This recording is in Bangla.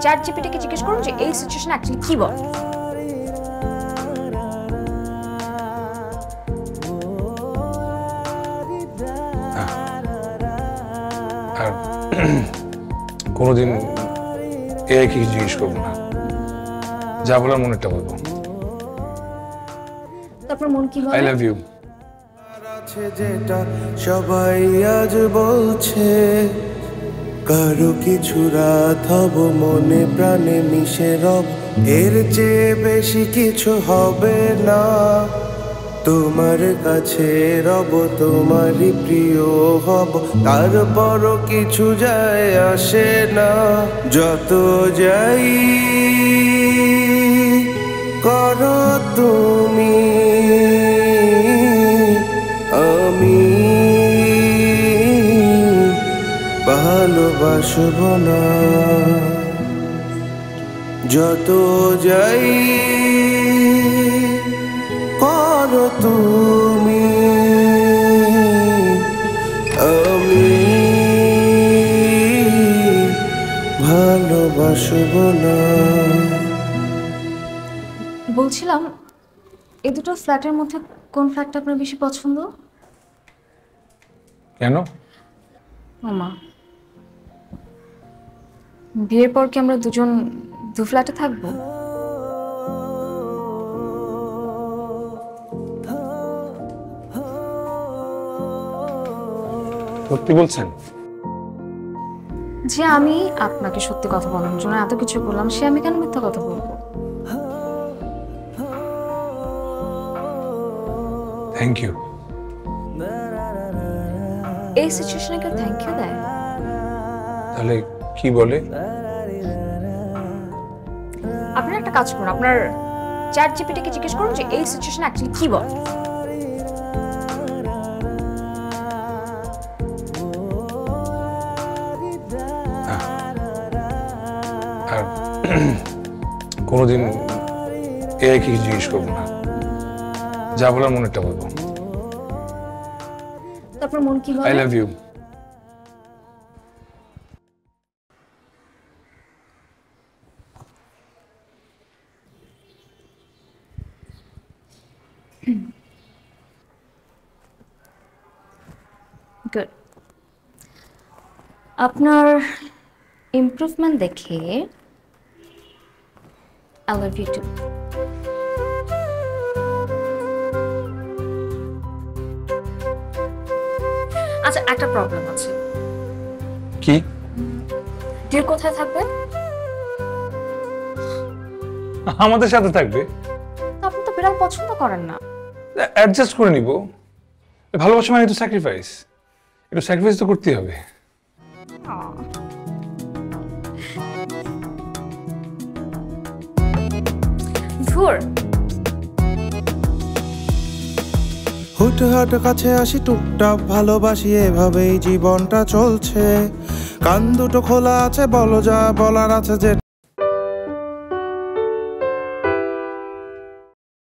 চ্যাট জিপিটিকে জিজ্ঞেস করুন যে এই সিচুয়েশনে অ্যাকচুয়ালি কি বলে। আর কোনোদিন এআই কে জিজ্ঞেস করবো না, যা বলার মনেরটা বলবো। তারপর মন কি বলে? I love you. যেটা সবাই আজ বলছে, কারো কিছু রাত হব মনে প্রাণে মিশে রব, এর চেয়ে বেশি কিছু হবে না। তোমার কাছে রব, তোমারই প্রিয় হব, তারপরও কিছু যায় আসে না। যত যাই করো তুমি, আমি ভালোবাসব না। যত যাই করো তুমি, আমি ভালোবাসব না। বলছিলাম এই দুটো ফ্ল্যাটের মধ্যে কোন ফ্ল্যাটটা আপনার বেশি পছন্দ? কেন? মামা, বিয়ের পর কি আমরা দুজন দু ফ্ল্যাটে থাকবো? সত্যি বলছেন? যে আমি আপনাকে সত্যি কথা বলার জন্য এত কিছু বললাম, সে আমি কেন মিথ্যা কথা বলবো? Thank you. এই সিচুয়েশনে কেউ থ্যাংক ইউ দেয়? তাহলে কি বলে? আপনার একটা কাজ করুন, আপনার চ্যাট জিপিটিকে জিজ্ঞেস করুন যে এই সিচুয়েশনে অ্যাকচুয়ালি কি বলে। আর কোনোদিন এআই কে জিজ্ঞেস করবো না, যা বলার মনেরটা বলবো। তারপর মন কি বলে? I love you. গুড। আপনার ইমপ্রুভমেন্ট দেখে আই লাভ ইউ টু। আচ্ছা, একটা প্রবলেম আছে। কি? ডিয়ার কোথায় থাকবে? আমাদের সাথে থাকবে। আপনি তো বিড়াল পছন্দ করেন না। অ্যাডজাস্ট করে নিব। ভালোবাসা মানে তো স্যাক্রিফাইস, একটু স্যাক্রিফাইস তো করতেই হবে। ধুর, হুটহাট কাছে আসি টুকটাক ভালোবাসি, এভাবেই জীবনটা চলছে। কান দুটো খোলা আছে, বলো যা বলার আছে যে